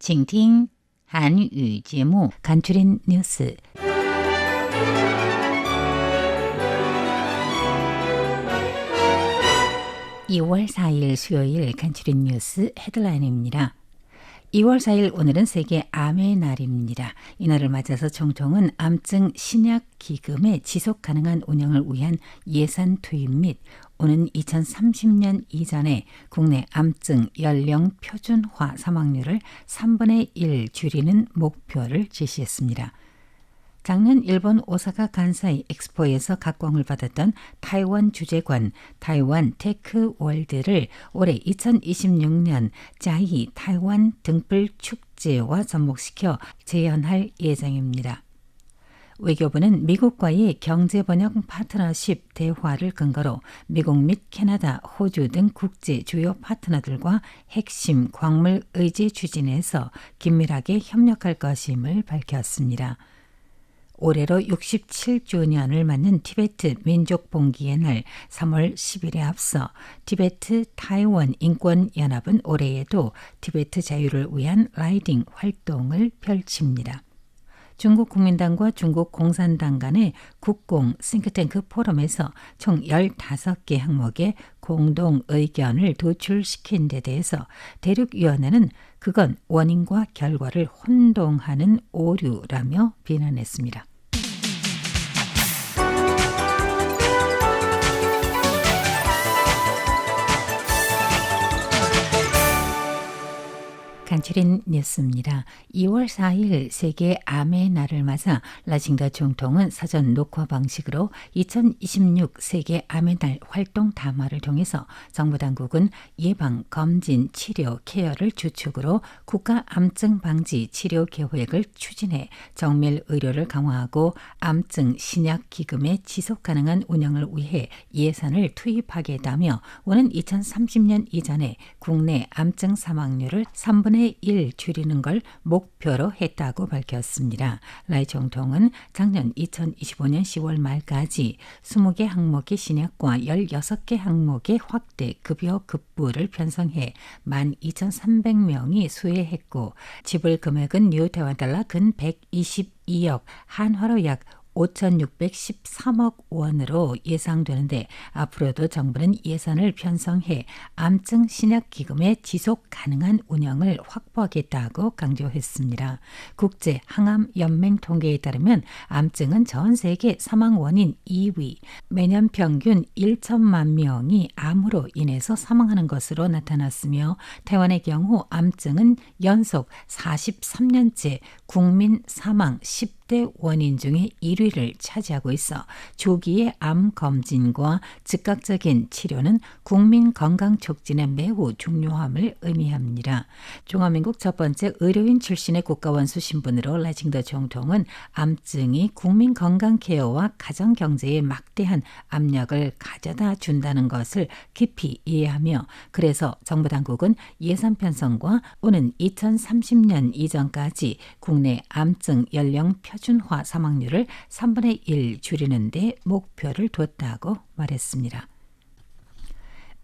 请听韩语节目 간추린 뉴스. (2월 4일) 수요일 간추린 뉴스 헤드라인입니다. 2월 4일 오늘은 세계 암의 날입니다. 이 날을 맞아서 정통은 암증 신약 기금의 지속 가능한 운영을 위한 예산 투입 및 오는 2030년 이전에 국내 암증 연령 표준화 사망률을 3분의 1 줄이는 목표를 제시했습니다. 작년 일본 오사카 간사이 엑스포에서 각광을 받았던 타이완 주재관 타이완 테크 월드를 올해 2026년 자이 타이완 등불 축제와 접목시켜 재현할 예정입니다. 외교부는 미국과의 경제번영 파트너십 대화를 근거로 미국 및 캐나다, 호주 등 국제 주요 파트너들과 핵심 광물 의제 추진에서 긴밀하게 협력할 것임을 밝혔습니다. 올해로 67주년을 맞는 티베트 민족봉기의 날 3월 10일에 앞서 티베트 타이완 인권연합은 올해에도 티베트 자유를 위한 라이딩 활동을 펼칩니다. 중국 국민당과 중국 공산당 간의 국공 싱크탱크 포럼에서 총 15개 항목의 공동 의견을 도출시킨 데 대해서 대륙위원회는 그건 원인과 결과를 혼동하는 오류라며 비난했습니다. 간추린 뉴스입니다. 2월 4일 세계 암의 날을 맞아 라징더 총통은 사전 녹화 방식으로 2026 세계 암의 날 활동 담화를 통해서 정부 당국은 예방, 검진, 치료, 케어를 주축으로 국가 암증 방지 치료 계획을 추진해 정밀 의료를 강화하고 암증 신약 기금의 지속 가능한 운영을 위해 예산을 투입하겠다며 오는 2030년 이전에 국내 암증 사망률을 3분의 1 줄이는 걸 목표로 했다고 밝혔습니다. 라이 총통은 작년 2025년 10월 말까지 20개 항목의 신약과 16개 항목의 확대 급여 급부를 편성해 12,300명이 수혜했고 지불 금액은 뉴 대만 달러 근 122억, 한화로 약 5,613억 원으로 예상되는데 앞으로도 정부는 예산을 편성해 암증 신약 기금의 지속 가능한 운영을 확보하겠다고 강조했습니다. 국제 항암 연맹 통계에 따르면 암증은 전 세계 사망 원인 2위, 매년 평균 1천만 명이 암으로 인해서 사망하는 것으로 나타났으며 태완의 경우 암증은 연속 43년째 국민 사망 10대 원인 중에 1위를 차지하고 있어 조기의 암 검진과 즉각적인 치료는 국민 건강 촉진에 매우 중요함을 의미합니다. 중화민국 첫 번째 의료인 출신의 국가원수 신분으로 라징더 총통은 암증이 국민 건강 케어와 가정 경제에 막대한 압력을 가져다 준다는 것을 깊이 이해하며 그래서 정부 당국은 예산 편성과 오는 2030년 이전까지 국내 암증 연령 표준화 사망률을 3분의 1 줄이는 데 목표를 뒀다고 말했습니다.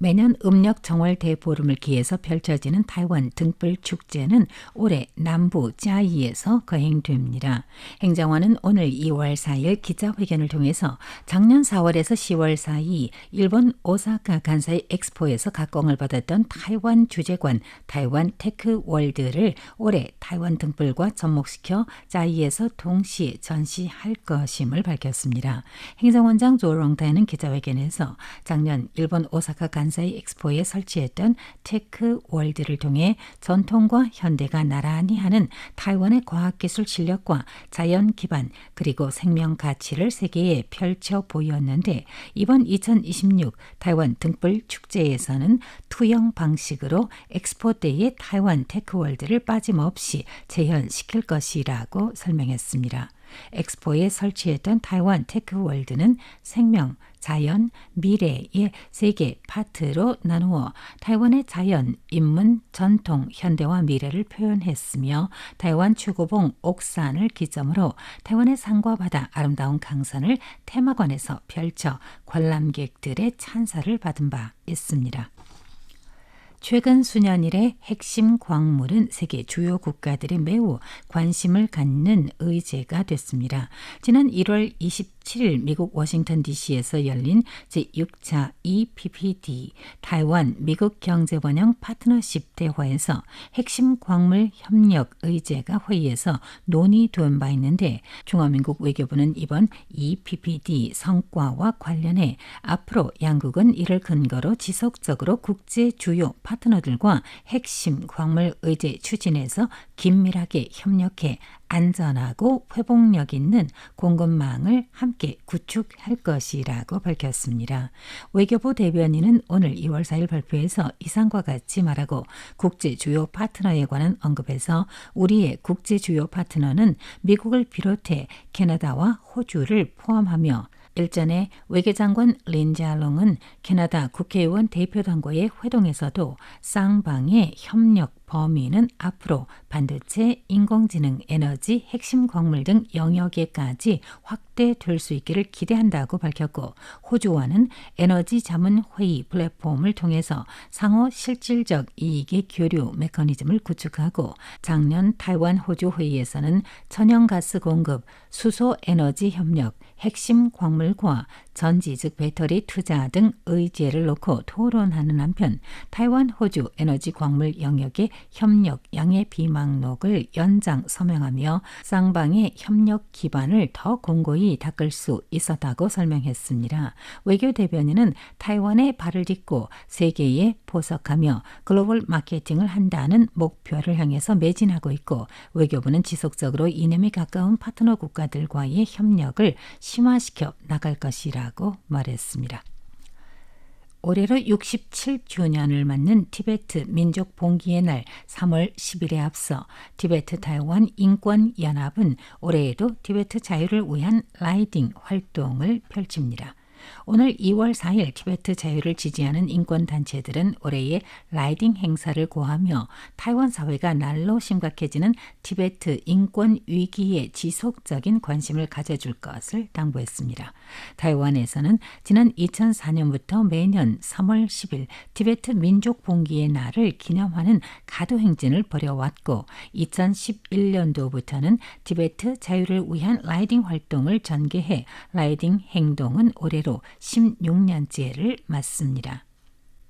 매년 음력 정월 대보름을 기해서 펼쳐지는 타이완 등불 축제는 올해 남부 짜이에서 거행됩니다. 행정관은 오늘 2월 4일 기자회견을 통해서 작년 4월에서 10월 사이 일본 오사카 간사이 엑스포에서 각광을 받았던 타이완 주재관 타이완 테크 월드를 올해 타이완 등불과 접목시켜 짜이에서 동시 전시할 것임을 밝혔습니다. 행정원장 조롱타이는 기자회견에서 작년 일본 오사카 간사이 엑스포에 설치했던 테크 월드를 통해 전통과 현대가 나란히 하는 타이완의 과학기술 실력과 자연 기반 그리고 생명 가치를 세계에 펼쳐 보였는데 이번 2026 타이완 등불 축제에서는 투영 방식으로 엑스포 때의 타이완 테크 월드를 빠짐없이 재현시킬 것이라고 설명했습니다. 엑스포에 설치했던 타이완 테크 월드는 생명, 자연, 미래의 세 개 파트로 나누어 타이완의 자연, 인문, 전통, 현대와 미래를 표현했으며 타이완 최고봉 옥산을 기점으로 타이완의 산과 바다, 아름다운 강산을 테마관에서 펼쳐 관람객들의 찬사를 받은 바 있습니다. 최근 수년 이래 핵심 광물은 세계 주요 국가들이 매우 관심을 갖는 의제가 됐습니다. 지난 1월 27일 미국 워싱턴 DC에서 열린 제6차 EPPD 타이완 미국 경제번영 파트너십 대화에서 핵심 광물 협력 의제가 회의에서 논의된 바 있는데 중화민국 외교부는 이번 EPPD 성과와 관련해 앞으로 양국은 이를 근거로 지속적으로 국제 주요 파트너들과 핵심 광물 의제 추진에서 긴밀하게 협력해 안전하고 회복력 있는 공급망을 함께 구축할 것이라고 밝혔습니다. 외교부 대변인은 오늘 2월 4일 발표에서 이상과 같이 말하고 국제 주요 파트너에 관한 언급에서 우리의 국제 주요 파트너는 미국을 비롯해 캐나다와 호주를 포함하며 일전에 외교장관 린자롱은 캐나다 국회의원 대표단과의 회동에서도 쌍방의 협력 범위는 앞으로 반도체, 인공지능, 에너지, 핵심 광물 등 영역에까지 확대될 수 있기를 기대한다고 밝혔고 호주와는 에너지 자문 회의 플랫폼을 통해서 상호 실질적 이익의 교류 메커니즘을 구축하고 작년 타이완 호주 회의에서는 천연가스 공급, 수소 에너지 협력, 핵심 광물과 전지 즉 배터리 투자 등 의제를 놓고 토론하는 한편 타이완 호주 에너지 광물 영역의 협력 양해 비망록을 연장 서명하며 쌍방의 협력 기반을 더 공고히 닦을 수 있었다고 설명했습니다. 외교 대변인은 타이완에 발을 딛고 세계에 포석하며 글로벌 마케팅을 한다는 목표를 향해서 매진하고 있고 외교부는 지속적으로 이념이 가까운 파트너 국가들과의 협력을 심화시켜 나갈 것이라고 말했습니다. 올해로 67주년을 맞는 티베트 민족 봉기의 날 3월 10일에 앞서 티베트 타이완 인권연합은 올해에도 티베트 자유를 위한 라이딩 활동을 펼칩니다. 오늘 2월 4일 티베트 자유를 지지하는 인권단체들은 올해의 라이딩 행사를 고하며 타이완 사회가 날로 심각해지는 티베트 인권 위기에 지속적인 관심을 가져줄 것을 당부했습니다. 타이완에서는 지난 2004년부터 매년 3월 10일 티베트 민족 봉기의 날을 기념하는 가도행진을 벌여왔고 2011년도부터는 티베트 자유를 위한 라이딩 활동을 전개해 라이딩 행동은 올해로 16년째를 맞습니다.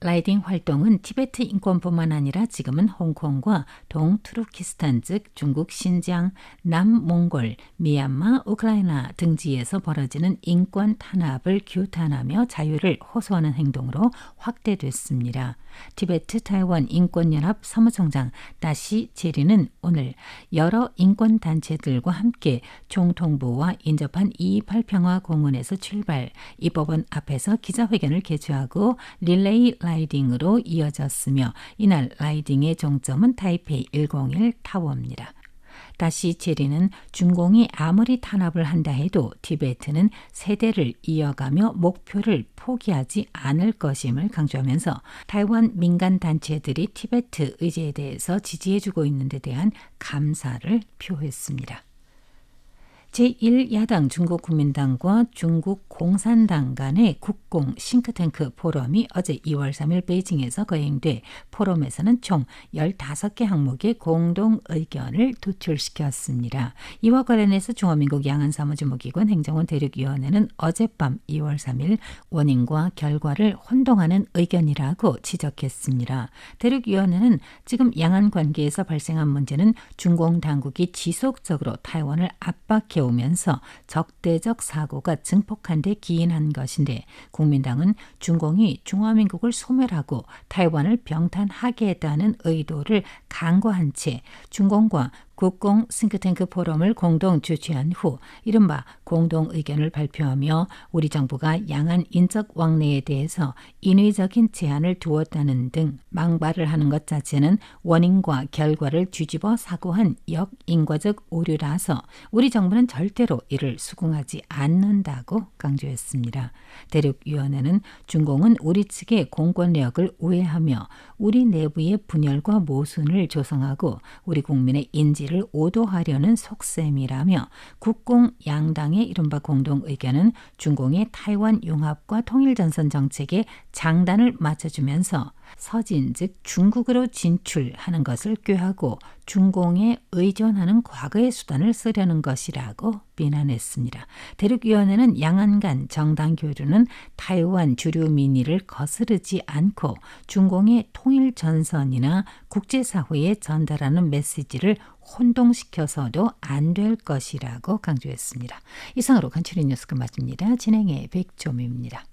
라이딩 활동은 티베트 인권뿐만 아니라 지금은 홍콩과 동투르키스탄 즉 중국 신장, 남몽골, 미얀마, 우크라이나 등지에서 벌어지는 인권 탄압을 규탄하며 자유를 호소하는 행동으로 확대됐습니다. 티베트 타이완 인권연합 사무총장 다시 제리는 오늘 여러 인권단체들과 함께 총통부와 인접한 228평화 공원에서 출발, 이 법원 앞에서 기자회견을 개최하고 릴레이 라이딩으로 이어졌으며 이날 라이딩의 종점은 타이페이 101 타워입니다. 다시 제리는 중공이 아무리 탄압을 한다 해도 티베트는 세대를 이어가며 목표를 포기하지 않을 것임을 강조하면서 타이완 민간단체들이 티베트 의제에 대해서 지지해주고 있는 데 대한 감사를 표했습니다. 제1야당 중국국민당과 중국 공산당 간의 국공 싱크탱크 포럼이 어제 2월 3일 베이징에서 거행돼 포럼에서는 총 15개 항목의 공동 의견을 도출시켰습니다. 이와 관련해서 중화민국 양안사무주무기관 행정원 대륙위원회는 어젯밤 2월 3일 원인과 결과를 혼동하는 의견이라고 지적했습니다. 대륙위원회는 지금 양안 관계에서 발생한 문제는 중공 당국이 지속적으로 타이완을 압박해 오면서 적대적 사고가 증폭한 데 기인한 것인데 국민당은 중공이 중화민국을 소멸하고 타이완을 병탄하게 했다는 의도를 간과한 채 중공과 국공 싱크탱크 포럼을 공동 주최한 후 이른바 공동 의견을 발표하며 우리 정부가 양안 인적 왕래에 대해서 인위적인 제한을 두었다는 등 망발을 하는 것 자체는 원인과 결과를 뒤집어 사고한 역인과적 오류라서 우리 정부는 절대로 이를 수긍하지 않는다고 강조했습니다. 대륙위원회는 중공은 우리 측의 공권력을 우회하며 우리 내부의 분열과 모순을 조성하고 우리 국민의 인지를 오도하려는 속셈이라며 국공 양당의 이른바 공동의견은 중공의 타이완 융합과 통일전선 정책에 장단을 맞춰주면서 서진 즉 중국으로 진출하는 것을 꾀하고 중공에 의존하는 과거의 수단을 쓰려는 것이라고 비난했습니다. 대륙위원회는 양안간 정당 교류는 타이완 주류 민의를 거스르지 않고 중공의 통일 전선이나 국제사회에 전달하는 메시지를 혼동시켜서도 안 될 것이라고 강조했습니다. 이상으로 간추린 뉴스 끝마칩니다. 진행의 백조미입니다.